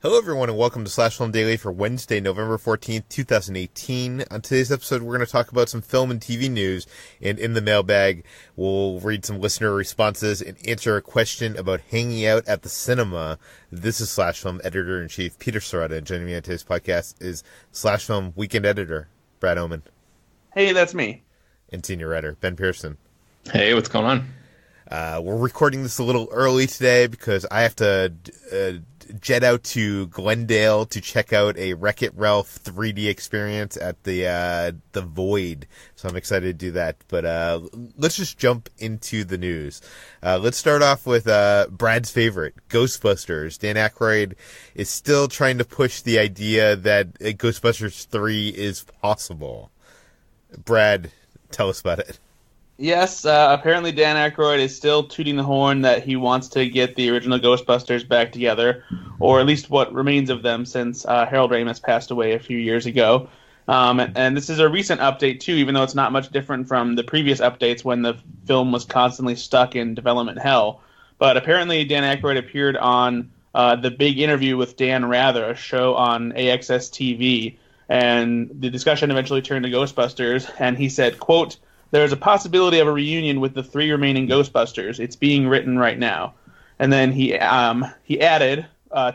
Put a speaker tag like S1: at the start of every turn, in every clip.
S1: Hello, everyone, and welcome to Slash Film Daily for Wednesday, November 14th, 2018. On today's episode, we're going to talk about some film and TV news, and in the mailbag, we'll read some listener responses and answer a question about hanging out at the cinema. This is Slash Film Editor-in-Chief Peter Sciretta, and joining me on today's podcast is Slash Film Weekend Editor Brad Oman.
S2: Hey, that's me.
S1: And Senior Writer Ben Pearson.
S3: Hey, what's going on?
S1: We're recording this a little early today because I have to jet out to Glendale to check out a Wreck-It Ralph 3D experience at the Void. So I'm excited to do that. But let's just jump into the news. Let's start off with Brad's favorite, Ghostbusters. Dan Aykroyd is still trying to push the idea that Ghostbusters 3 is possible. Brad, tell us about it.
S2: Yes, apparently Dan Aykroyd is still tooting the horn that he wants to get the original Ghostbusters back together, or at least what remains of them, since Harold Ramis passed away a few years ago. And this is a recent update, too, even though it's not much different from the previous updates when the film was constantly stuck in development hell. But apparently Dan Aykroyd appeared on The Big Interview with Dan Rather, a show on AXS TV, and the discussion eventually turned to Ghostbusters, and he said, quote, "There's a possibility of a reunion with the three remaining Ghostbusters. It's being written right now." And then he added,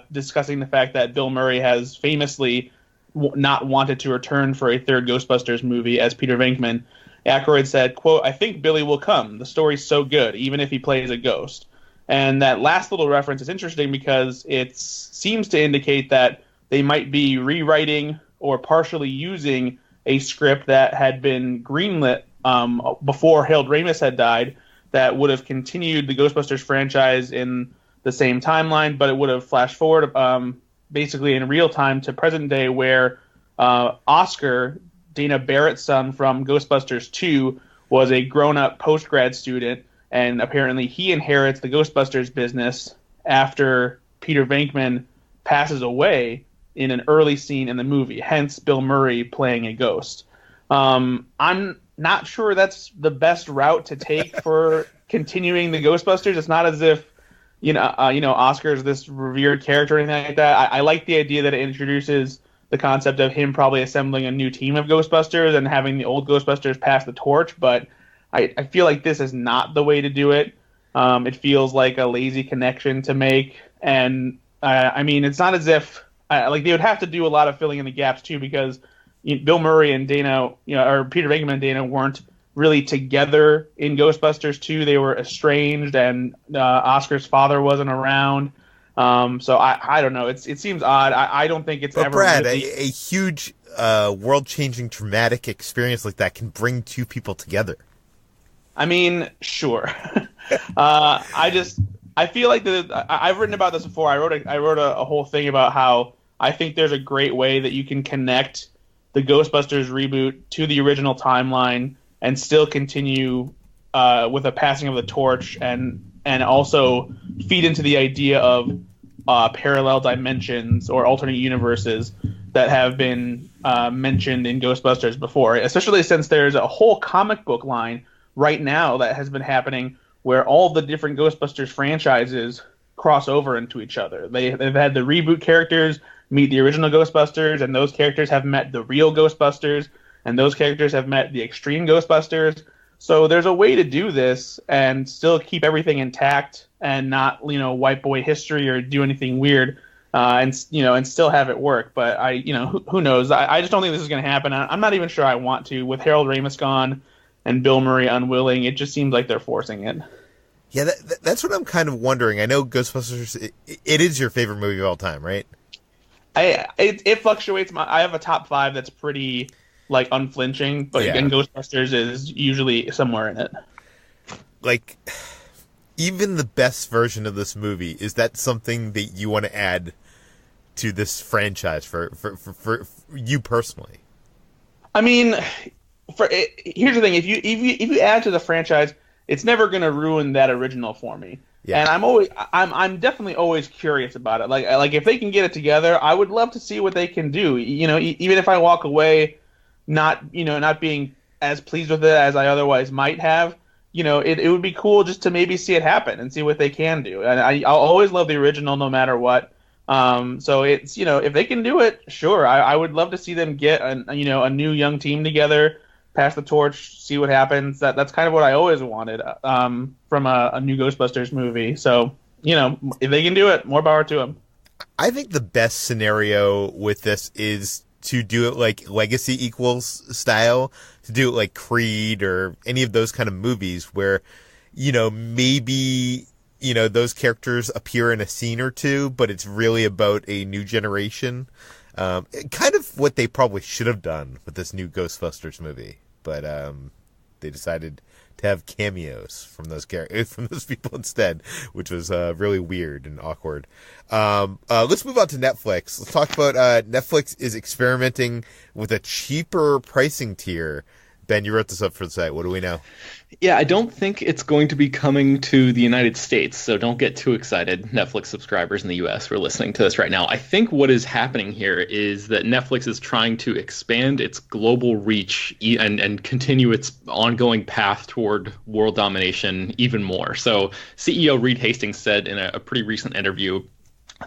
S2: discussing the fact that Bill Murray has famously not wanted to return for a third Ghostbusters movie as Peter Venkman. Aykroyd said, quote, "I think Billy will come. The story's so good, even if he plays a ghost." And that last little reference is interesting because it seems to indicate that they might be rewriting or partially using a script that had been greenlit before Harold Ramis had died, that would have continued the Ghostbusters franchise in the same timeline, but it would have flashed forward basically in real time to present day, where Oscar, Dana Barrett's son from Ghostbusters 2, was a grown-up post-grad student, and apparently he inherits the Ghostbusters business after Peter Venkman passes away in an early scene in the movie, hence Bill Murray playing a ghost. I'm not sure that's the best route to take for continuing the Ghostbusters. It's not as if, Oscar's this revered character or anything like that. I like the idea that it introduces the concept of him probably assembling a new team of Ghostbusters and having the old Ghostbusters pass the torch, but I feel like this is not the way to do it. It feels like a lazy connection to make, and it's not as if they would have to do a lot of filling in the gaps too, because Bill Murray and Dana, or Peter Venkman and Dana weren't really together in Ghostbusters 2. They were estranged, and Oscar's father wasn't around. So I don't know. It seems odd. I don't think it's ever.
S1: Brad,
S2: really...
S1: a huge world-changing, traumatic experience like that can bring two people together.
S2: I mean, sure. I feel like I've written about this before. I wrote a whole thing about how I think there's a great way that you can connect the Ghostbusters reboot to the original timeline and still continue with a passing of the torch, and also feed into the idea of parallel dimensions or alternate universes that have been mentioned in Ghostbusters before, especially since there's a whole comic book line right now that has been happening where all the different Ghostbusters franchises cross over into each other. They've had the reboot characters meet the original Ghostbusters, and those characters have met the real Ghostbusters, and those characters have met the extreme Ghostbusters. So there's a way to do this and still keep everything intact and not, white boy history or do anything weird, and still have it work. But who knows? I just don't think this is going to happen. I'm not even sure I want to. With Harold Ramis gone and Bill Murray unwilling, it just seems like they're forcing it.
S1: Yeah, that's what I'm kind of wondering. I know Ghostbusters, it is your favorite movie of all time, right?
S2: It fluctuates. I have a top 5 that's pretty unflinching, but again, Ghostbusters is usually somewhere in it.
S1: Like, even the best version of this movie, is that something that you want to add to this franchise for you personally? I mean,
S2: here's the thing: if you add to the franchise, it's never going to ruin that original for me. Yeah. And I'm definitely always curious about it. Like if they can get it together, I would love to see what they can do. Even if I walk away not being as pleased with it as I otherwise might have, it would be cool just to maybe see it happen and see what they can do. And I'll always love the original no matter what. So it's, if they can do it, sure. I would love to see them get a new young team together, pass the torch, see what happens. That's kind of what I always wanted from a new Ghostbusters movie. So, if they can do it, more power to them.
S1: I think the best scenario with this is to do it like Legacy Equals style, to do it like Creed or any of those kind of movies where, maybe, those characters appear in a scene or two, but it's really about a new generation. Kind of what they probably should have done with this new Ghostbusters movie, but they decided to have cameos from those people instead, which was really weird and awkward. Let's move on to Netflix. Let's talk about Netflix is experimenting with a cheaper pricing tier. Ben, you wrote this up for the site. What do we know?
S3: Yeah, I don't think it's going to be coming to the United States, so don't get too excited, Netflix subscribers in the US who are listening to this right now. I think what is happening here is that Netflix is trying to expand its global reach and continue its ongoing path toward world domination even more. So CEO Reed Hastings said in a pretty recent interview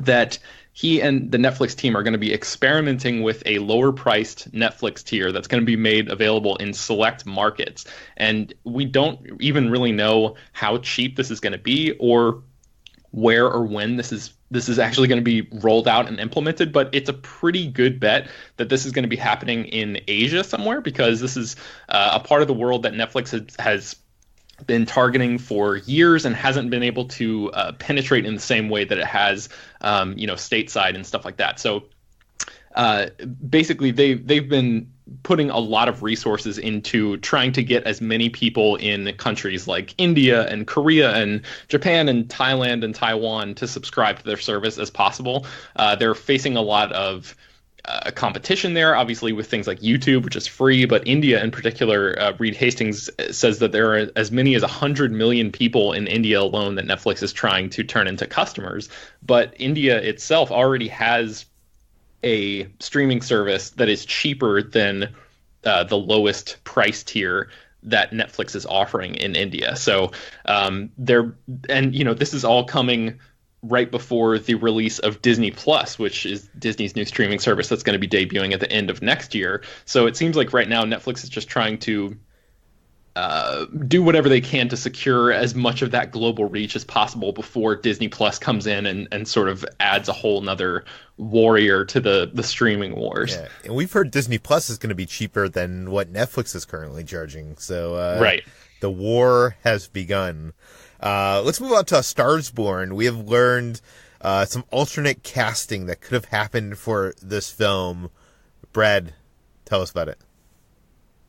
S3: that he and the Netflix team are going to be experimenting with a lower priced Netflix tier that's going to be made available in select markets. And we don't even really know how cheap this is going to be or where or when this is actually going to be rolled out and implemented, but it's a pretty good bet that this is going to be happening in Asia somewhere, because this is a part of the world that Netflix has been targeting for years and hasn't been able to penetrate in the same way that it has, stateside and stuff like that. So basically, they've been putting a lot of resources into trying to get as many people in countries like India and Korea and Japan and Thailand and Taiwan to subscribe to their service as possible. They're facing a lot of competition there, obviously, with things like YouTube, which is free, but India in particular, Reed Hastings says that there are as many as 100 million people in India alone that Netflix is trying to turn into customers. But India itself already has a streaming service that is cheaper than the lowest price tier that Netflix is offering in India. So this is all coming right before the release of Disney Plus, which is Disney's new streaming service that's going to be debuting at the end of next year. So it seems like right now Netflix is just trying to do whatever they can to secure as much of that global reach as possible before Disney Plus comes in and sort of adds a whole nother warrior to the streaming wars.
S1: Yeah. And we've heard Disney Plus is going to be cheaper than what Netflix is currently charging. So
S3: right.
S1: The war has begun. Let's move on to A Star's Born. We have learned some alternate casting that could have happened for this film. Brad, tell us about it.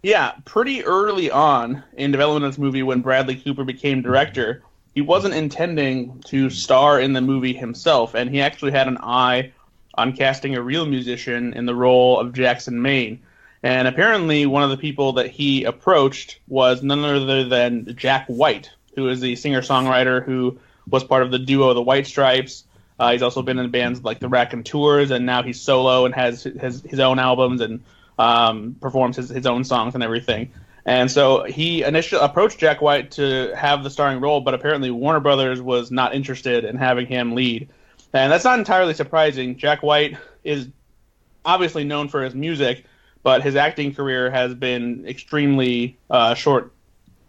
S2: Yeah, pretty early on in development of this movie, when Bradley Cooper became director, he wasn't intending to star in the movie himself, and he actually had an eye on casting a real musician in the role of Jackson Maine. And apparently one of the people that he approached was none other than Jack White, who is the singer-songwriter who was part of the duo The White Stripes. He's also been in bands like the Raconteurs, and now he's solo and has his own albums and performs his own songs and everything. And so he initially approached Jack White to have the starring role, but apparently Warner Brothers was not interested in having him lead. And that's not entirely surprising. Jack White is obviously known for his music, but his acting career has been extremely short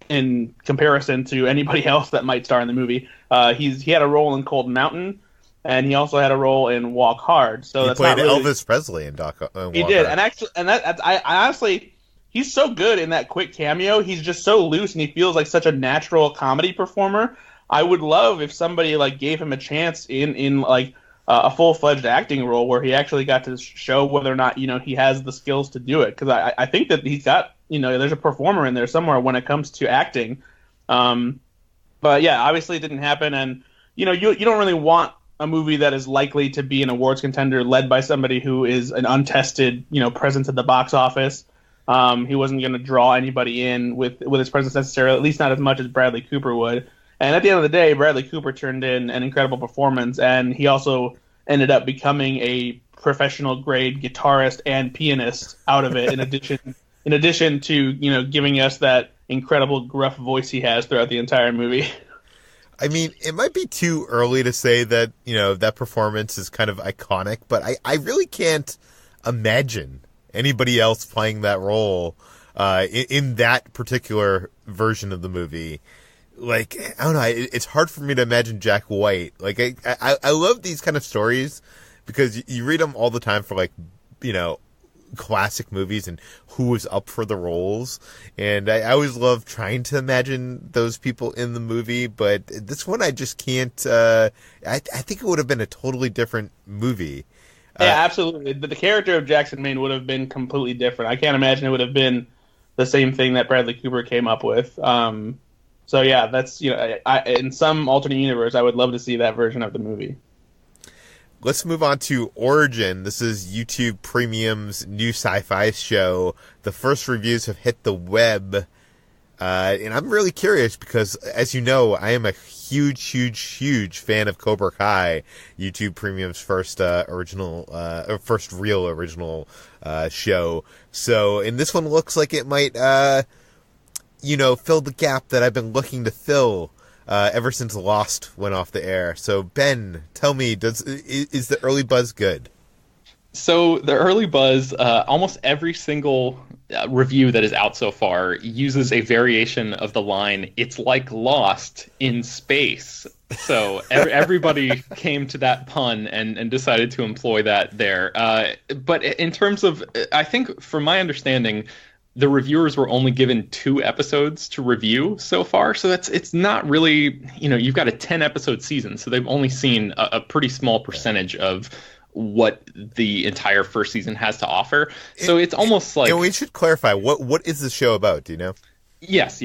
S2: in comparison to anybody else that might star in the movie. He had a role in Cold Mountain, and he also had a role in Walk Hard. So
S1: he
S2: that's
S1: played
S2: not really...
S1: Elvis Presley in Walk Hard.
S2: He did, and actually, I honestly, he's so good in that quick cameo. He's just so loose, and he feels like such a natural comedy performer. I would love if somebody gave him a chance in a full-fledged acting role where he actually got to show whether or not he has the skills to do it. Because I think that he's got there's a performer in there somewhere when it comes to acting. But yeah, obviously it didn't happen, and you don't really want a movie that is likely to be an awards contender led by somebody who is an untested presence at the box office. He wasn't going to draw anybody in with his presence necessarily, at least not as much as Bradley Cooper would. And at the end of the day, Bradley Cooper turned in an incredible performance, and he also ended up becoming a professional grade guitarist and pianist out of it. in addition to giving us that incredible gruff voice he has throughout the entire movie.
S1: I mean, it might be too early to say that, that performance is kind of iconic, but I really can't imagine anybody else playing that role in that particular version of the movie. Like, I don't know, it's hard for me to imagine Jack White. Like, I love these kind of stories because you read them all the time for, like, classic movies and who was up for the roles. And I always love trying to imagine those people in the movie, but this one I just can't, I think it would have been a totally different movie.
S2: Yeah, absolutely. The character of Jackson Maine would have been completely different. I can't imagine it would have been the same thing that Bradley Cooper came up with. So yeah, that's, in some alternate universe, I would love to see that version of the movie.
S1: Let's move on to Origin. This is YouTube Premium's new sci-fi show. The first reviews have hit the web. And I'm really curious because, as you know, I am a huge fan of Cobra Kai, YouTube Premium's first real original show. So, and this one looks like it might, fill the gap that I've been looking to fill ever since Lost went off the air. So, Ben, tell me, is the early buzz good?
S3: So the early buzz, almost every single review that is out so far uses a variation of the line, "It's like Lost in space." So everybody came to that pun and decided to employ that there. But in terms of, I think from my understanding, the reviewers were only given 2 episodes to review so far. So it's not really, you've got a 10-episode season. So they've only seen a pretty small percentage of what the entire first season has to offer. So it's almost like...
S1: And we should clarify, what is the show about, do you know?
S3: Yes.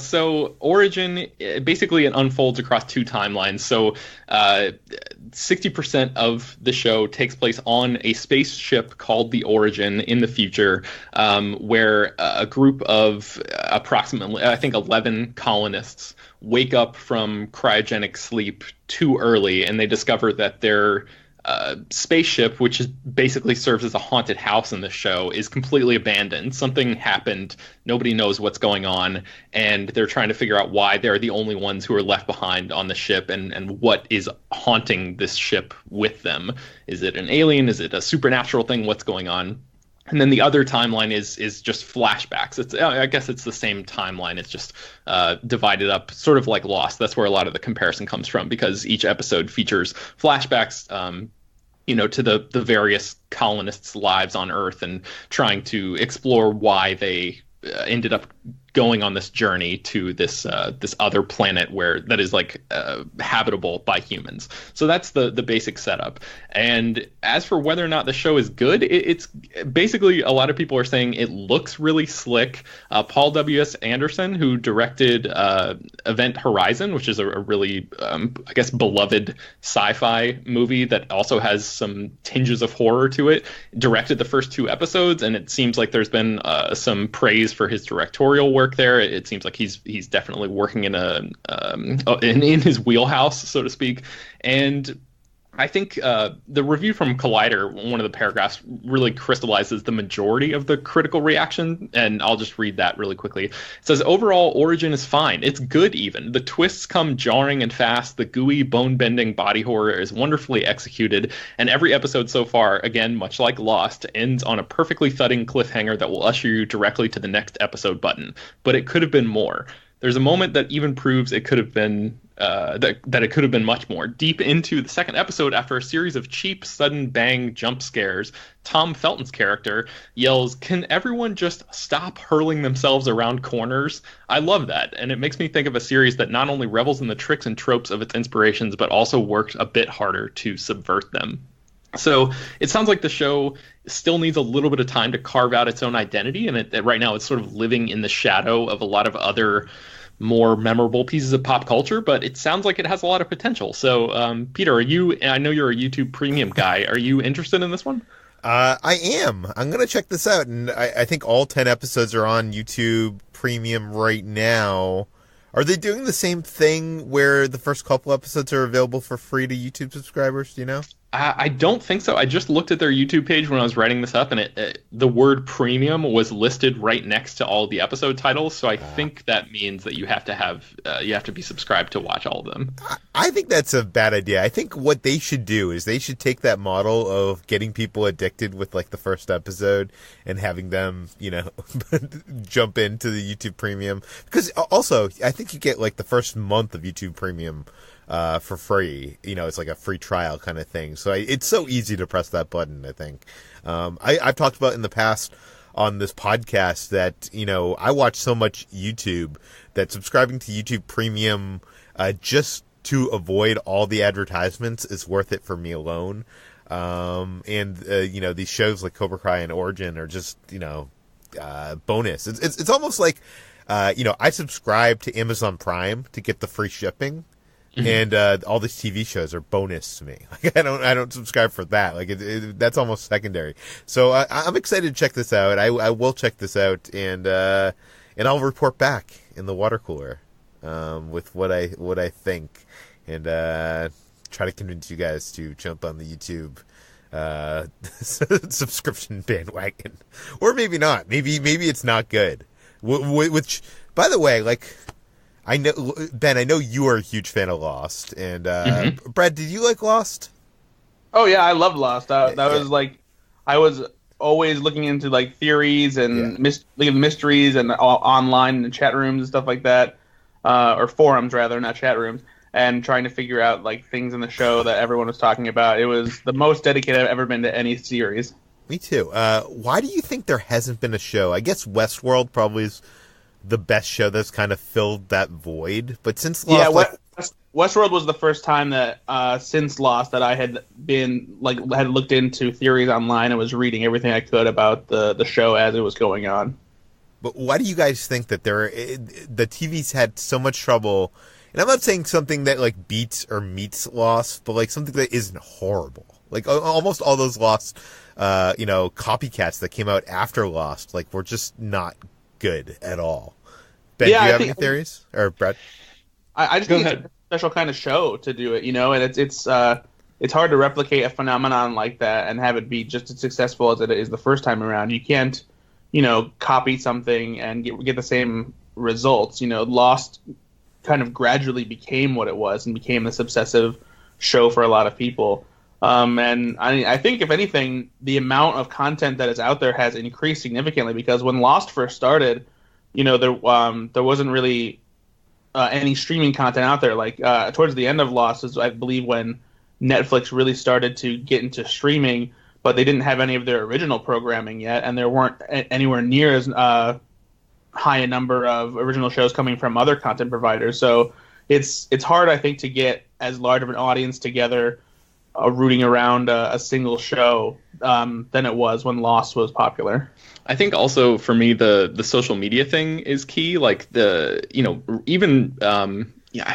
S3: So Origin, basically it unfolds across 2 timelines. So 60% of the show takes place on a spaceship called the Origin in the future, where a group of approximately, I think, 11 colonists wake up from cryogenic sleep too early, and they discover that their spaceship, which basically serves as a haunted house in the show, is completely abandoned. Something happened. Nobody knows what's going on, and they're trying to figure out why they're the only ones who are left behind on the ship, and what is haunting this ship with them. Is it an alien? Is it a supernatural thing? What's going on? And then the other timeline is just flashbacks. I guess it's the same timeline. It's just divided up, sort of like Lost. That's where a lot of the comparison comes from, because each episode features flashbacks, to the various colonists' lives on Earth, and trying to explore why they ended up going on this journey to this other planet that is like habitable by humans. So that's the basic setup. And as for whether or not the show is good, it's basically, a lot of people are saying it looks really slick. Paul W.S. Anderson, who directed Event Horizon, which is a really I guess beloved sci-fi movie that also has some tinges of horror to it, directed the first 2 episodes, and it seems like there's been some praise for his directorial work there. It seems like he's definitely working in in his wheelhouse, so to speak. And I think the review from Collider, one of the paragraphs, really crystallizes the majority of the critical reaction, and I'll just read that really quickly. It says, "Overall, Origin is fine. It's good even. The twists come jarring and fast. The gooey, bone-bending body horror is wonderfully executed, and every episode so far, again, much like Lost, ends on a perfectly thudding cliffhanger that will usher you directly to the next episode button. But it could have been more. There's a moment that even proves it could have been that it could have been much more. Deep into the second episode, after a series of cheap, sudden bang jump scares, Tom Felton's character yells, 'Can everyone just stop hurling themselves around corners?' I love that, and it makes me think of a series that not only revels in the tricks and tropes of its inspirations, but also worked a bit harder to subvert them." So it sounds like the show still needs a little bit of time to carve out its own identity, and right now it's sort of living in the shadow of a lot of other more memorable pieces of pop culture, but it sounds like it has a lot of potential. So, Peter, I know you're a YouTube Premium guy. Are you interested in this one?
S1: I am. I'm going to check this out, and I think all 10 episodes are on YouTube Premium right now. Are they doing the same thing where the first couple episodes are available for free to YouTube subscribers? Do you know?
S3: I don't think so. I just looked at their YouTube page when I was writing this up, and the word premium was listed right next to all the episode titles. So I think that means that you have to be subscribed to watch all of them.
S1: I think that's a bad idea. I think what they should do is they should take that model of getting people addicted with like the first episode and having them, jump into the YouTube Premium. Because also, I think you get like the first month of YouTube Premium for free. It's like a free trial kind of thing. So it's so easy to press that button, I think. I've talked about in the past on this podcast that, I watch so much YouTube that subscribing to YouTube Premium just to avoid all the advertisements is worth it for me alone. These shows like Cobra Kai and Origin are just, bonus. It's almost like, I subscribe to Amazon Prime to get the free shipping. Mm-hmm. And all these TV shows are bonus to me. Like I don't subscribe for that. Like that's almost secondary. So I'm excited to check this out. I will check this out, and I'll report back in the water cooler with what I think, and try to convince you guys to jump on the YouTube subscription bandwagon, or maybe not. Maybe it's not good. Which, by the way, like. I know, Ben, I know you are a huge fan of Lost, and Brad, did you like Lost?
S2: Oh yeah, I loved Lost. That was like, I was always looking into like theories and mysteries and online in the chat rooms and stuff like that, or forums rather, not chat rooms, and trying to figure out like things in the show that everyone was talking about. It was the most dedicated I've ever been to any series.
S1: Me too. Why do you think there hasn't been a show? I guess Westworld probably is the best show that's kind of filled that void, but since Lost,
S2: Westworld was the first time that since Lost that I had been had looked into theories online and was reading everything I could about the show as it was going on.
S1: But why do you guys think that the TV's had so much trouble? And I'm not saying something that like beats or meets Lost, but like something that isn't horrible. Like almost all those Lost, copycats that came out after Lost, like were just not good at all. Ben, do you have any theories? Or Brett?
S2: I just think it's a special kind of show to do it, and it's hard to replicate a phenomenon like that and have it be just as successful as it is the first time around. You can't, copy something and get the same results. Lost kind of gradually became what it was and became this obsessive show for a lot of people. And I think, if anything, the amount of content that is out there has increased significantly, because when Lost first started, there wasn't really any streaming content out there. Like towards the end of Lost is, I believe, when Netflix really started to get into streaming, but they didn't have any of their original programming yet, and there weren't anywhere near as high a number of original shows coming from other content providers. So it's hard, I think, to get as large of an audience together rooting around a single show than it was when Lost was popular.
S3: I think also for me the social media thing is key. Like I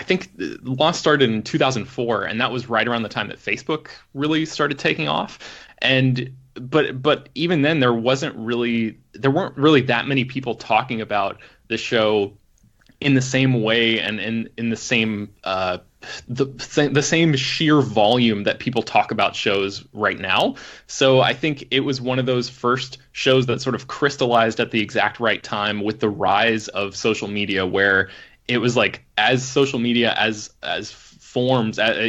S3: think Lost started in 2004, and that was right around the time that Facebook really started taking off. But even then there weren't really that many people talking about the show in the same way and in the same the same sheer volume that people talk about shows right now. So I think it was one of those first shows that sort of crystallized at the exact right time with the rise of social media, where it was like, as social media as forms, as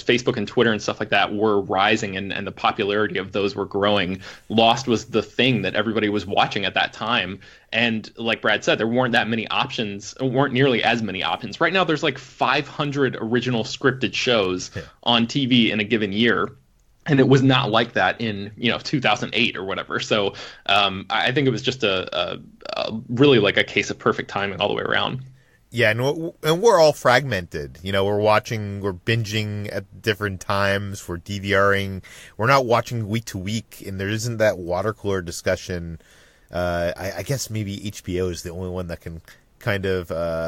S3: Facebook and Twitter and stuff like that were rising and the popularity of those were growing, Lost was the thing that everybody was watching at that time. And like Brad said, there weren't nearly as many options. Right now, there's like 500 original scripted shows on TV in a given year. And it was not like that in 2008 or whatever. So I think it was just a really like a case of perfect timing all the way around.
S1: Yeah, and we're all fragmented. We're binging at different times. We're DVRing. We're not watching week to week, and there isn't that water cooler discussion. I guess maybe HBO is the only one that can kind of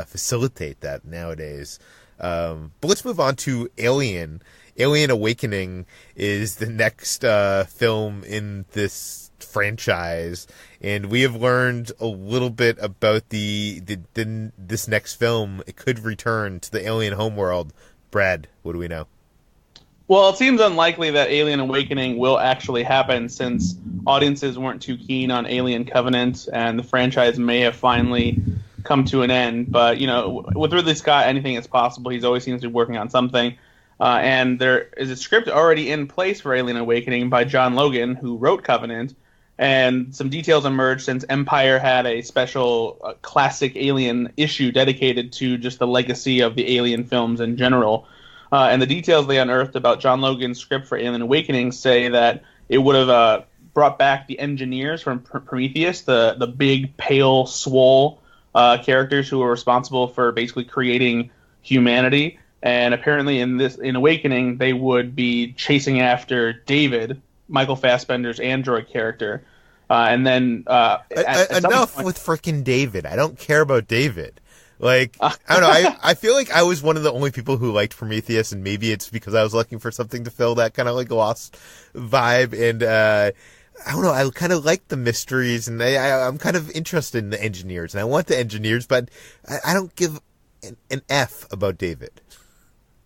S1: facilitate that nowadays. But let's move on to Alien. Alien Awakening is the next film in this franchise, and we have learned a little bit about this next film. It could return to the alien homeworld. Brad, what do we know?
S2: Well, it seems unlikely that Alien Awakening will actually happen since audiences weren't too keen on Alien Covenant, and the franchise may have finally come to an end. But, with Ridley Scott, anything is possible. He's always seems to be working on something. And there is a script already in place for Alien Awakening by John Logan, who wrote Covenant. And some details emerged since Empire had a special classic Alien issue dedicated to just the legacy of the Alien films in general. And the details they unearthed about John Logan's script for Alien Awakening say that it would have brought back the engineers from Prometheus, the big, pale, swole characters who were responsible for basically creating humanity. And apparently in Awakening, they would be chasing after David, Michael Fassbender's android character. And then
S1: enough with frickin' David. I don't care about David. Like, I don't know, I feel like I was one of the only people who liked Prometheus, and maybe it's because I was looking for something to fill that kind of like Lost vibe, and I don't know, I kind of like the mysteries, and I'm kind of interested in the engineers, and I want the engineers, but I don't give an F about David.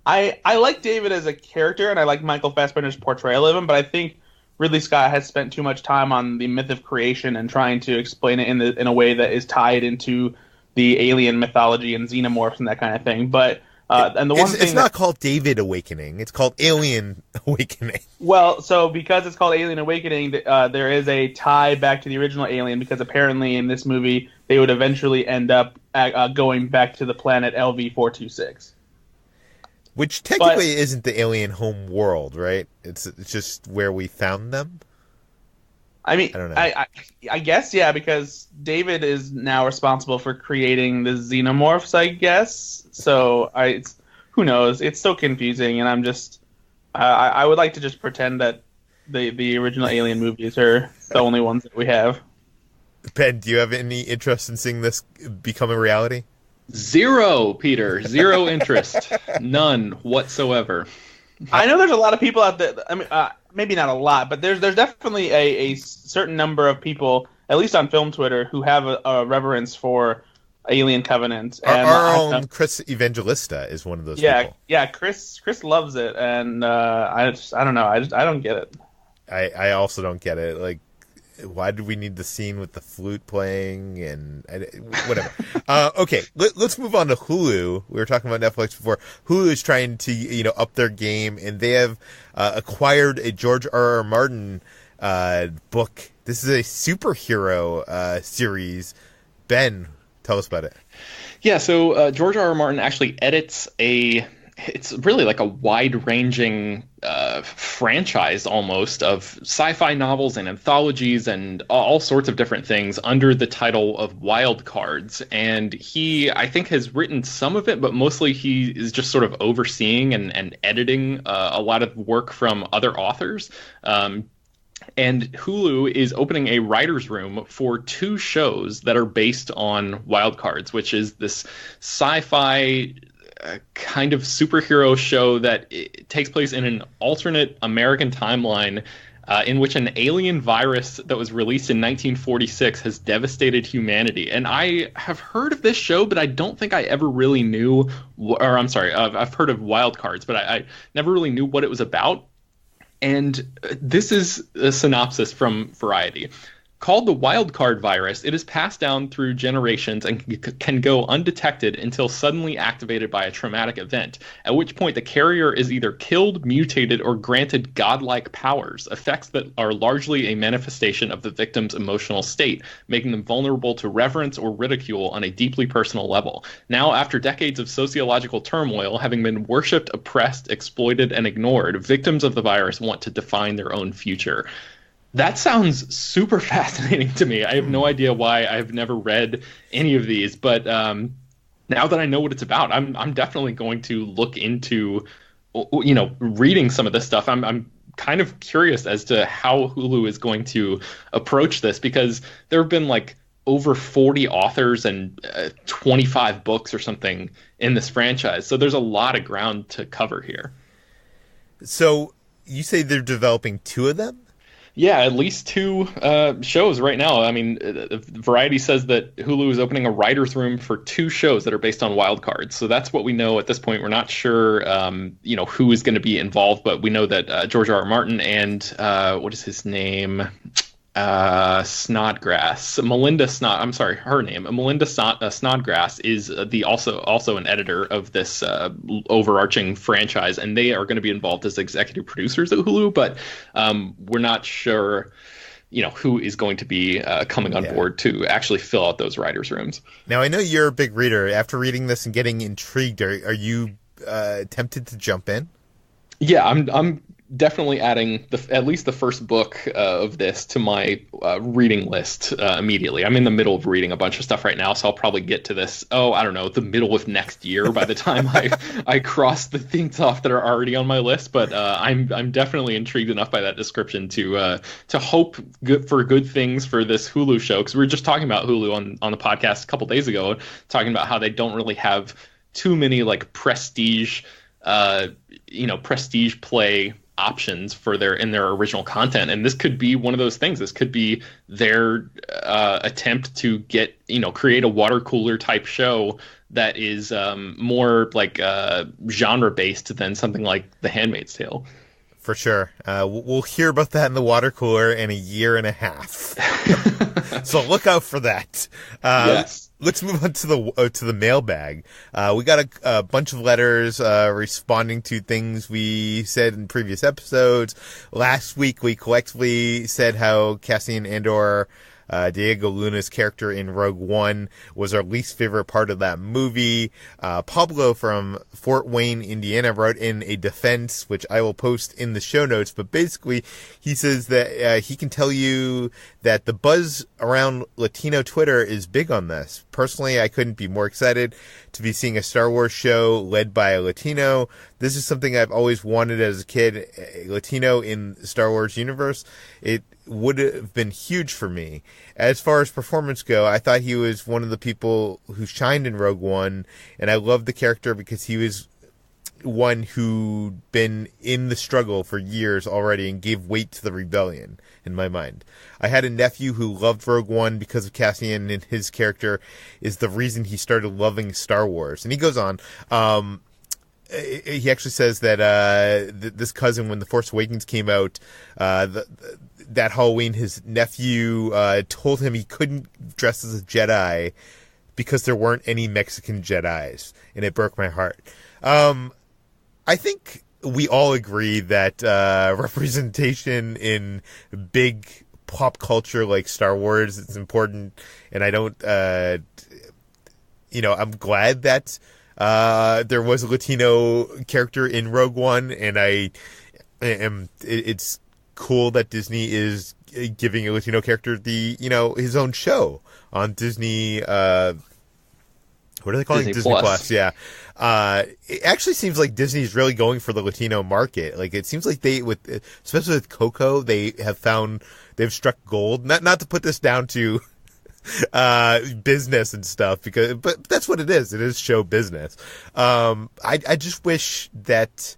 S2: I like David as a character, and I like Michael Fassbender's portrayal of him, but I think Ridley Scott has spent too much time on the myth of creation and trying to explain it in a way that is tied into the alien mythology and xenomorphs and that kind of thing. But it's not
S1: called David Awakening. It's called Alien Awakening.
S2: Well, so because it's called Alien Awakening, there is a tie back to the original Alien, because apparently in this movie they would eventually end up going back to the planet LV-426.
S1: Which technically isn't the alien home world, right? It's just where we found them.
S2: I mean,
S1: I don't know.
S2: I guess, yeah, because David is now responsible for creating the xenomorphs, I guess. So who knows? It's so confusing, and I'm just I would like to just pretend that the original Alien movies are the only ones that we have.
S1: Ben, do you have any interest in seeing this become a reality?
S3: Zero, Peter. Zero interest. None whatsoever.
S2: I know there's a lot of people out there. I mean, maybe not a lot, but there's definitely a certain number of people, at least on film Twitter, who have a reverence for Alien Covenant. And
S1: our own Chris Evangelista is one of those people.
S2: Yeah, Chris loves it, and I don't know. I don't get it.
S1: I also don't get it. Like, why did we need the scene with the flute playing and whatever? Okay, let's move on to Hulu. We were talking about Netflix before. Hulu is trying to up their game, and they have acquired a George R.R. Martin book. This is a superhero series. Ben, tell us about it.
S3: Yeah, so George R.R. Martin actually edits it's really like a wide-ranging franchise almost of sci-fi novels and anthologies and all sorts of different things under the title of Wild Cards. And he, I think, has written some of it, but mostly he is just sort of overseeing and editing a lot of work from other authors. And Hulu is opening a writer's room for 2 shows that are based on Wild Cards, which is this sci-fi kind of superhero show that takes place in an alternate American timeline in which an alien virus that was released in 1946 has devastated humanity. And I have heard of this show, but I don't think I ever really knew, I've heard of Wild Cards, but I never really knew what it was about. And this is a synopsis from Variety. Called the wild card virus, it is passed down through generations and can go undetected until suddenly activated by a traumatic event, at which point the carrier is either killed, mutated, or granted godlike powers, effects that are largely a manifestation of the victim's emotional state, making them vulnerable to reverence or ridicule on a deeply personal level. Now, after decades of sociological turmoil, having been worshipped, oppressed, exploited, and ignored, victims of the virus want to define their own future. That sounds super fascinating to me. I have no idea why I've never read any of these, but now that I know what it's about, I'm definitely going to look into, reading some of this stuff. I'm kind of curious as to how Hulu is going to approach this, because there have been like over 40 authors and 25 books or something in this franchise. So there's a lot of ground to cover here.
S1: So you say they're developing 2 of them?
S3: Yeah, at least two shows right now. I mean, Variety says that Hulu is opening a writer's room for two shows that are based on wild cards. So that's what we know at this point. We're not sure, who is going to be involved, but we know that George R. R. Martin and what is his name? Snodgrass. Her name. Melinda Snodgrass is the also an editor of this overarching franchise, and they are going to be involved as executive producers at Hulu, but we're not sure, who is going to be coming on board to actually fill out those writers' rooms.
S1: Now, I know you're a big reader. After reading this and getting intrigued, are you tempted to jump in?
S3: Yeah, I'm definitely adding at least the first book of this to my reading list immediately. I'm in the middle of reading a bunch of stuff right now, so I'll probably get to this, the middle of next year by the time I cross the things off that are already on my list. But I'm definitely intrigued enough by that description to hope for good things for this Hulu show, because we were just talking about Hulu on the podcast a couple days ago, talking about how they don't really have too many like prestige play options for their original content, and this could be one of those things. This could be their attempt to create a water cooler type show that is more like genre based than something like The Handmaid's Tale.
S1: For sure. We'll hear about that in the water cooler in a year and a half. So look out for that.
S3: Yes.
S1: Let's move on to the mailbag. We got a bunch of letters responding to things we said in previous episodes. Last week we collectively said how Cassian Andor, Diego Luna's character in Rogue One, was our least favorite part of that movie. Pablo from Fort Wayne, Indiana, wrote in a defense, which I will post in the show notes. But basically, he says that he can tell you that the buzz around Latino Twitter is big on this. Personally, I couldn't be more excited to be seeing a Star Wars show led by a Latino. This is something I've always wanted as a kid, a Latino in the Star Wars universe. It would have been huge for me. As far as performance go, I thought he was one of the people who shined in Rogue One, and I loved the character because he was one who'd been in the struggle for years already and gave weight to the rebellion, in my mind. I had a nephew who loved Rogue One because of Cassian, and his character is the reason he started loving Star Wars. And he goes on, he actually says that this cousin, when The Force Awakens came out, that Halloween, his nephew told him he couldn't dress as a Jedi because there weren't any Mexican Jedis, and it broke my heart. I think we all agree that representation in big pop culture like Star Wars is important, and I don't, I'm glad that there was a Latino character in Rogue One, and it's cool that Disney is giving a Latino character his own show on Disney. What are they calling it? Disney Plus. Yeah. It actually seems like Disney's really going for the Latino market. Like, it seems like especially with Coco, they've struck gold. Not to put this down to business and stuff, but that's what it is. It is show business. I just wish that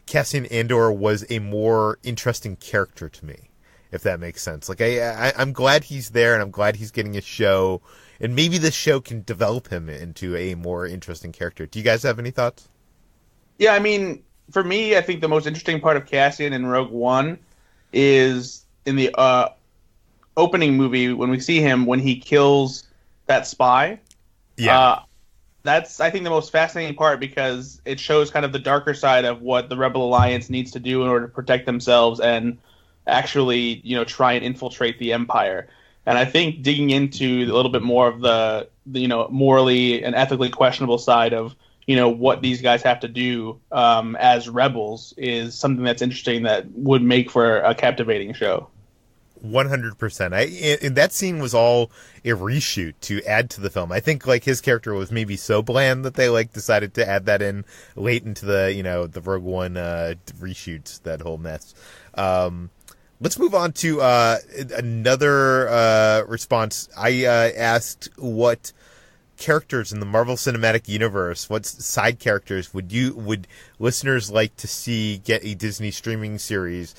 S1: Cassian Andor was a more interesting character to me, if that makes sense. Like, I'm glad he's there, and I'm glad he's getting a show, and maybe this show can develop him into a more interesting character. Do you guys have any thoughts?
S2: Yeah, I mean, for me, I think the most interesting part of Cassian in Rogue One is in the opening movie when we see him when he kills that spy.
S1: Yeah.
S2: That's, I think, the most fascinating part, because it shows kind of the darker side of what the Rebel Alliance needs to do in order to protect themselves and actually, try and infiltrate the Empire. And I think digging into a little bit more of the morally and ethically questionable side of, what these guys have to do as rebels is something that's interesting that would make for a captivating show.
S1: 100%. And that scene was all a reshoot to add to the film. I think his character was maybe so bland that they decided to add that in late into the Rogue One reshoots, that whole mess. Let's move on to another response. I asked what characters in the Marvel Cinematic Universe, what side characters would listeners like to see get a Disney streaming series?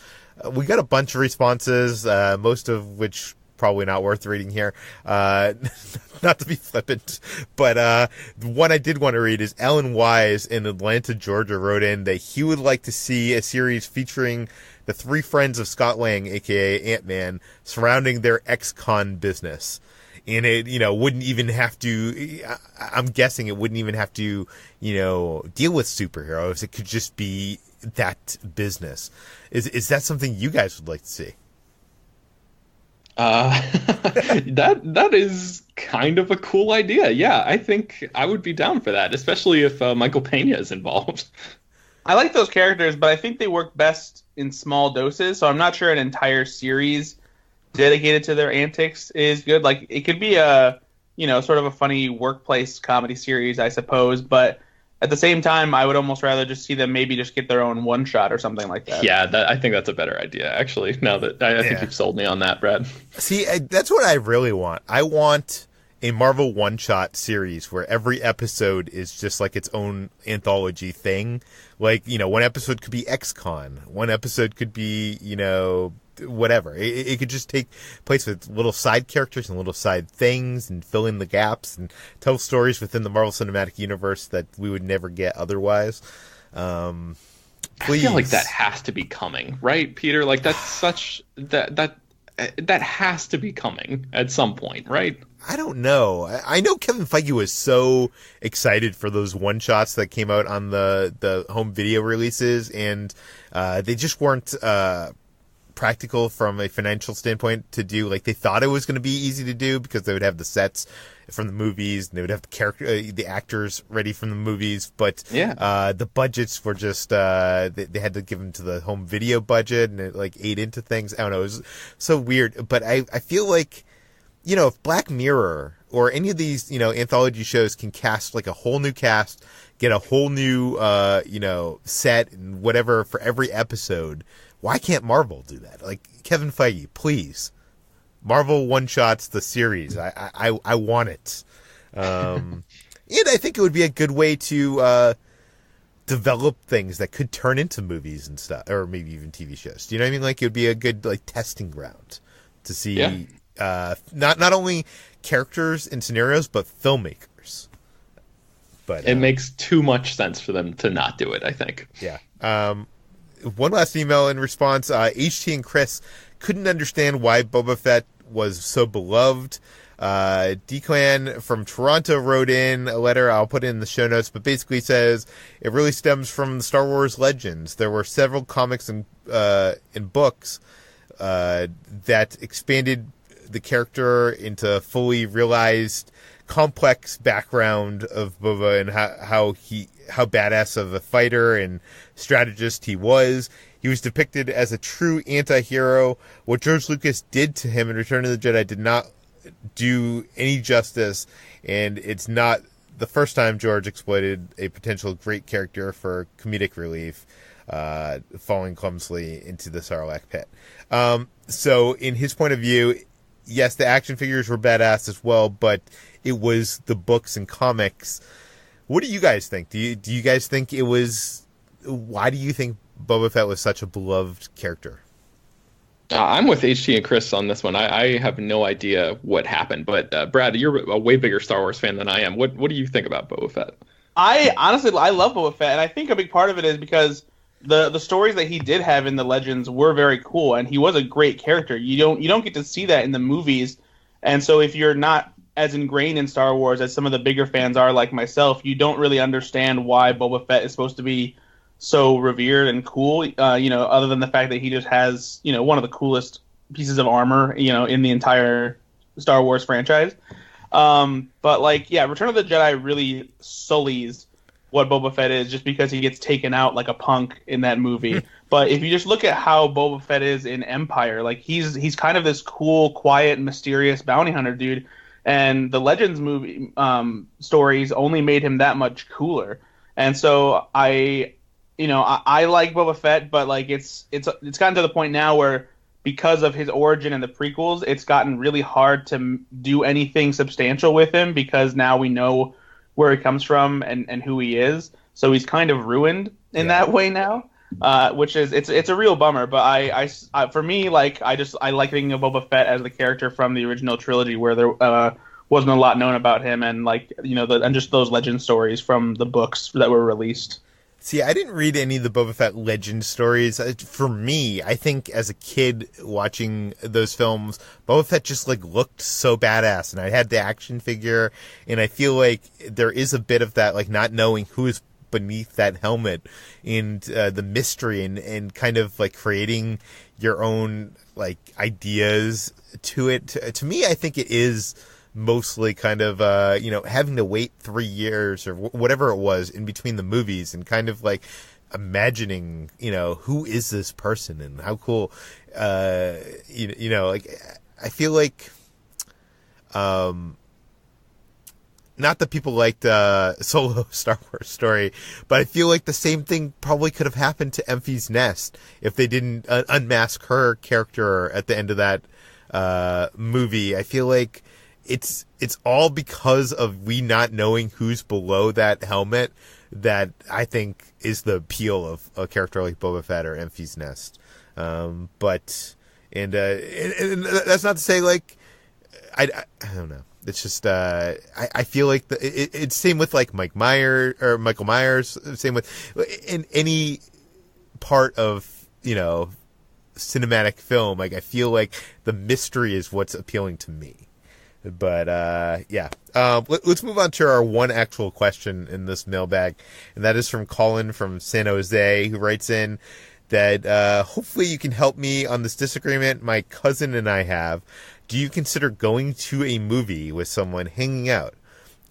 S1: We got a bunch of responses, most of which probably not worth reading here. Not to be flippant, but one I did want to read is Alan Wise in Atlanta, Georgia, wrote in that he would like to see a series featuring the three friends of Scott Lang, aka Ant-Man, surrounding their ex-con business. And it, wouldn't even have to, I'm guessing it wouldn't even have to, deal with superheroes. It could just be that business. Is that something you guys would like to see?
S3: That is kind of a cool idea. Yeah, I think I would be down for that, especially if Michael Pena is involved.
S2: I like those characters, but I think they work best in small doses, so I'm not sure an entire series dedicated to their antics is good. Like, it could be a, sort of a funny workplace comedy series, I suppose, but at the same time, I would almost rather just see them maybe just get their own one shot or something like that.
S3: Yeah, I think that's a better idea, actually. Now that I think you've sold me on that, Brad.
S1: See, that's what I really want. I want a Marvel one-shot series where every episode is just like its own anthology thing. Like, one episode could be X-Con. One episode could be, whatever. It could just take place with little side characters and little side things and fill in the gaps and tell stories within the Marvel Cinematic Universe that we would never get otherwise. Please.
S3: I feel like that has to be coming, right, Peter? Like, that's such that has to be coming at some point, right?
S1: I don't know. I know Kevin Feige was so excited for those one-shots that came out on the home video releases, and they just weren't practical from a financial standpoint to do. Like, they thought it was going to be easy to do because they would have the sets from the movies and they would have the actors ready from the movies, but the budgets were just they had to give them to the home video budget, and it like ate into things. I don't know, it was so weird. But I feel like, if Black Mirror or any of these anthology shows can cast like a whole new cast, get a whole new set and whatever for every episode, why can't Marvel do that? Like, Kevin Feige, please. Marvel one-shots the series. I want it. And I think it would be a good way to develop things that could turn into movies and stuff, or maybe even TV shows. Do you know what I mean? Like, it would be a good testing ground to see not only characters and scenarios, but filmmakers. But
S3: it makes too much sense for them to not do it, I think.
S1: Yeah. One last email in response. HT and Chris couldn't understand why Boba Fett was so beloved. Declan from Toronto wrote in a letter. I'll put it in the show notes, but basically says it really stems from the Star Wars legends. There were several comics and books that expanded the character into fully realized, complex background of Boba and how badass of a fighter and strategist he was. He was depicted as a true anti-hero. What George Lucas did to him in Return of the Jedi did not do any justice, and it's not the first time George exploited a potential great character for comedic relief, falling clumsily into the Sarlacc pit. So in his point of view, yes, the action figures were badass as well, but it was the books and comics. What do you guys think? Do you guys think it was... Why do you think Boba Fett was such a beloved character?
S3: I'm with HT and Chris on this one. I have no idea what happened, but Brad, you're a way bigger Star Wars fan than I am. What do you think about Boba Fett?
S2: I love Boba Fett, and I think a big part of it is because the stories that he did have in the Legends were very cool, and he was a great character. You don't get to see that in the movies, and so if you're not as ingrained in Star Wars as some of the bigger fans are, like myself, you don't really understand why Boba Fett is supposed to be so revered and cool, other than the fact that he just has, one of the coolest pieces of armor, in the entire Star Wars franchise. But Return of the Jedi really sullies what Boba Fett is just because he gets taken out like a punk in that movie. But if you just look at how Boba Fett is in Empire, like he's kind of this cool, quiet, mysterious bounty hunter dude. And the Legends movie stories only made him that much cooler. And so I like Boba Fett, but like it's gotten to the point now where because of his origin in the prequels, it's gotten really hard to do anything substantial with him because now we know where he comes from and who he is. So he's kind of ruined in that way now. which is it's a real bummer. But for me, like I like thinking of Boba Fett as the character from the original trilogy, where there wasn't a lot known about him, and like and just those legend stories from the books that were released.
S1: See, I didn't read any of the Boba Fett legend stories. For me, I think as a kid watching those films, Boba Fett just like looked so badass, and I had the action figure, and I feel like there is a bit of that, like not knowing who is beneath that helmet, and the mystery, and kind of like creating your own like ideas to it. To me, I think it is mostly kind of having to wait 3 years or whatever it was in between the movies, and kind of like imagining who is this person and how cool like I feel like not that people liked Solo Star Wars story, but I feel like the same thing probably could have happened to Enfys Nest if they didn't unmask her character at the end of that movie. I feel like it's all because of we not knowing who's below that helmet that I think is the appeal of a character like Boba Fett or Enfys Nest. But that's not to say like I don't know. It's just I feel like it's same with like Michael Myers. Same with in any part of cinematic film. Like I feel like the mystery is what's appealing to me. But let's move on to our one actual question in this mailbag, and that is from Colin from San Jose, who writes in that hopefully you can help me on this disagreement my cousin and I have. Do you consider going to a movie with someone hanging out?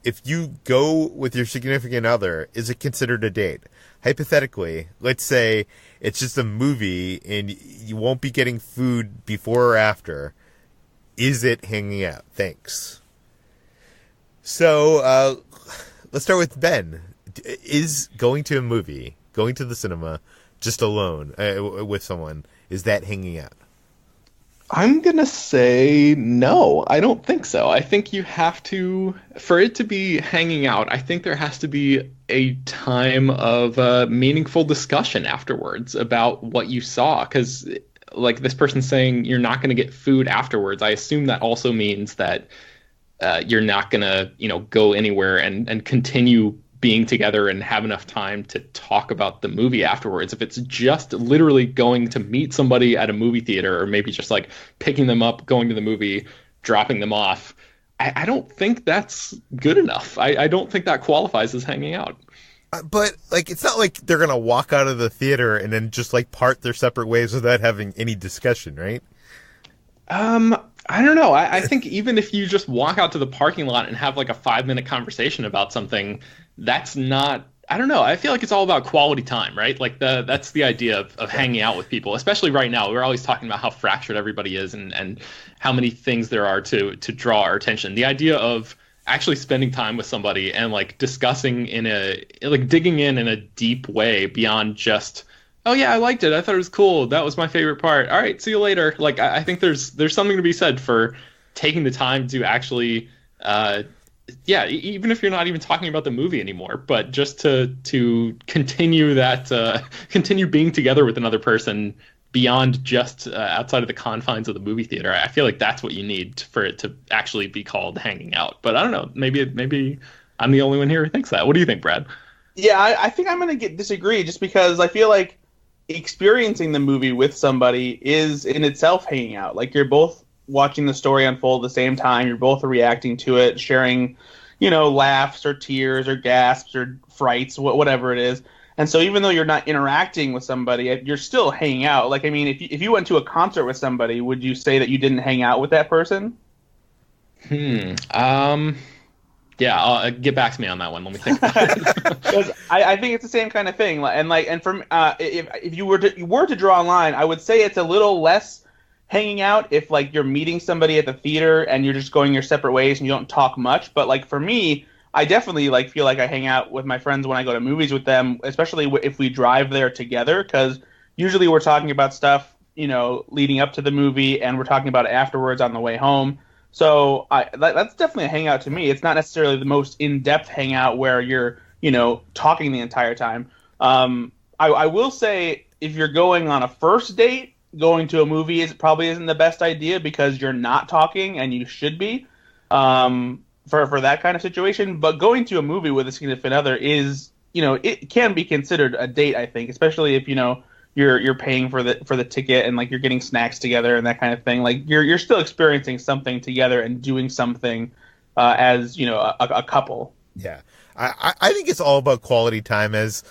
S1: If you go with your significant other, is it considered a date? Hypothetically, let's say it's just a movie and you won't be getting food before or after. Is it hanging out? Thanks. So, let's start with Ben. Is going to a movie, going to the cinema, just alone, with someone, is that hanging out?
S3: I'm going to say no. I don't think so. I think you have to, for it to be hanging out, I think there has to be a time of meaningful discussion afterwards about what you saw. Because like this person saying you're not going to get food afterwards, I assume that also means that you're not going to, go anywhere and continue being together and have enough time to talk about the movie afterwards. If it's just literally going to meet somebody at a movie theater, or maybe just like picking them up, going to the movie, dropping them off, I don't think that's good enough. I don't think that qualifies as hanging out.
S1: But like, it's not like they're gonna walk out of the theater and then just like part their separate ways without having any discussion, right?
S3: I don't know. I think even if you just walk out to the parking lot and have like a 5-minute conversation about something, that's not, I don't know. I feel like it's all about quality time, right? Like that's the idea of hanging out with people, especially right now. We're always talking about how fractured everybody is and how many things there are to draw our attention. The idea of actually spending time with somebody and like discussing digging in a deep way beyond just, oh yeah, I liked it, I thought it was cool, that was my favorite part, all right, see you later. Like I think there's something to be said for taking the time to actually even if you're not even talking about the movie anymore, but just to continue that continue being together with another person beyond just outside of the confines of the movie theater. I feel like that's what you need for it to actually be called hanging out. But I don't know, maybe I'm the only one here who thinks that. What do you think, Brad?
S2: Yeah, I think I'm going to disagree, just because I feel like experiencing the movie with somebody is in itself hanging out. Like, you're both watching the story unfold at the same time. You're both reacting to it, sharing, laughs or tears or gasps or frights, whatever it is. And so even though you're not interacting with somebody, you're still hanging out. Like, I mean, if you went to a concert with somebody, would you say that you didn't hang out with that person?
S3: Yeah, I'll get back to me on that one. Let me think about it.
S2: I think it's the same kind of thing. And from if you were to draw a line, I would say it's a little less hanging out if like you're meeting somebody at the theater and you're just going your separate ways and you don't talk much. But like for me, I definitely like feel like I hang out with my friends when I go to movies with them, especially if we drive there together, because usually we're talking about stuff leading up to the movie, and we're talking about it afterwards on the way home. So that's definitely a hangout to me. It's not necessarily the most in-depth hangout where you're, talking the entire time. I will say if you're going on a first date, going to a movie probably isn't the best idea because you're not talking and you should be for that kind of situation. But going to a movie with a significant other is, it can be considered a date, I think, especially if, you're paying for the ticket and like you're getting snacks together and that kind of thing. Like you're still experiencing something together and doing something as a couple.
S1: Yeah, I think it's all about quality time, as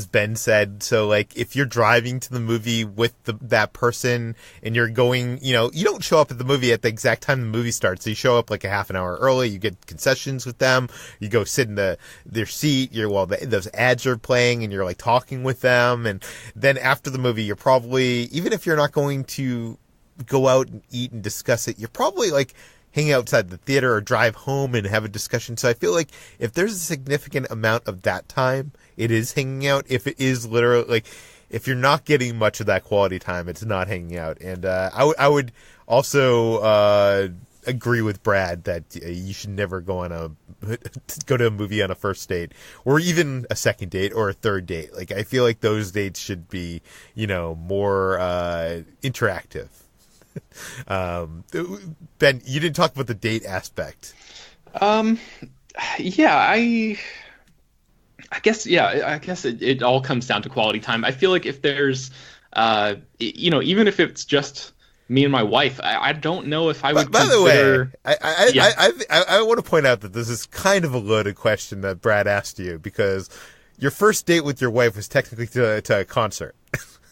S1: Ben said. So like if you're driving to the movie with that person and you're going, you don't show up at the movie at the exact time the movie starts. So you show up like a half an hour early, you get concessions with them, you go sit in their seat, those ads are playing and you're like talking with them. And then after the movie, you're probably, even if you're not going to go out and eat and discuss it, you're probably like hang outside the theater or drive home and have a discussion. So I feel like if there's a significant amount of that time, it is hanging out. If it is literally, like, if you're not getting much of that quality time, it's not hanging out. And I would also agree with Brad that you should never go to a movie on a first date or even a second date or a third date. Like, I feel like those dates should be, more interactive. Ben, you didn't talk about the date aspect.
S3: Yeah, I guess it all comes down to quality time. I feel like if there's even if it's just me and my wife, I don't know if I would consider...
S1: By the way, I want to point out that this is kind of a loaded question that Brad asked you, because your first date with your wife was technically to a concert.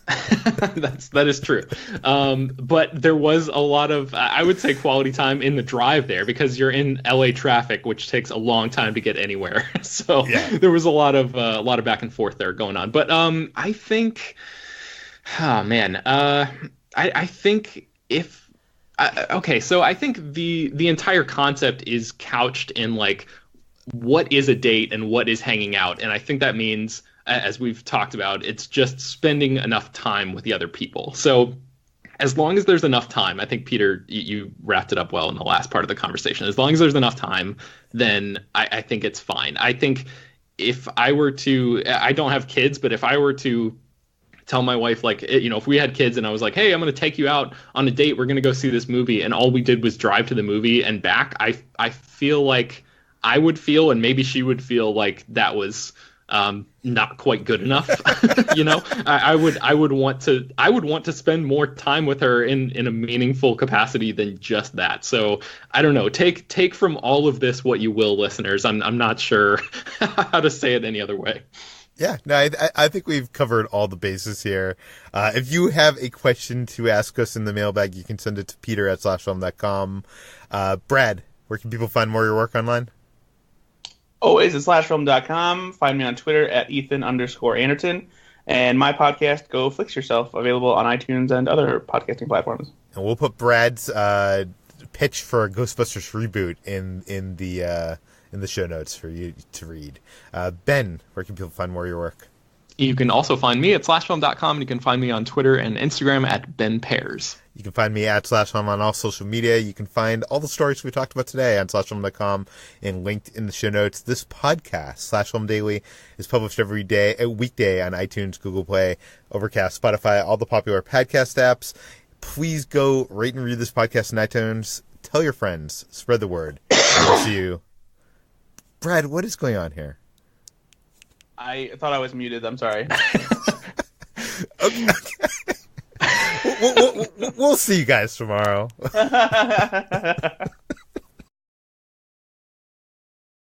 S3: That is true. But there was a lot of, I would say, quality time in the drive there, because you're in LA traffic, which takes a long time to get anywhere. So yeah. There was a lot of back and forth there going on. But I think, I think so I think the entire concept is couched in like, what is a date and what is hanging out, and I think that means, as we've talked about, it's just spending enough time with the other people. So as long as there's enough time, I think, Peter, you wrapped it up well in the last part of the conversation. As long as there's enough time, then I think it's fine. I think if I were to, I don't have kids, but if I were to tell my wife, like, if we had kids and I was like, hey, I'm going to take you out on a date, we're going to go see this movie, and all we did was drive to the movie and back, I feel like I would feel, and maybe she would feel, like that was not quite good enough. I would want to spend more time with her in a meaningful capacity than just that. So I don't know. Take from all of this what you will, listeners. I'm not sure how to say it any other way.
S1: Yeah, no, I think we've covered all the bases here. If you have a question to ask us in the mailbag, you can send it to peter@slashfilm.com. Brad, where can people find more of your work online?
S2: Always at slashfilm.com. Find me on Twitter at Ethan_Anderton. And my podcast, Go Flix Yourself, available on iTunes and other podcasting platforms. And
S1: we'll put Brad's pitch for a Ghostbusters reboot in the show notes for you to read. Ben, where can people find more of your work?
S3: You can also find me at slashfilm.com, and you can find me on Twitter and Instagram at Ben Pears.
S1: You can find me at slashfilm on all social media. You can find all the stories we talked about today on slashfilm.com and linked in the show notes. This podcast, Slash Film Daily, is published every weekday on iTunes, Google Play, Overcast, Spotify, all the popular podcast apps. Please go rate and review this podcast in iTunes. Tell your friends. Spread the word. We'll see you. Brad, what is going on here?
S2: I thought I was muted. I'm sorry.
S1: Okay. We'll see you guys tomorrow.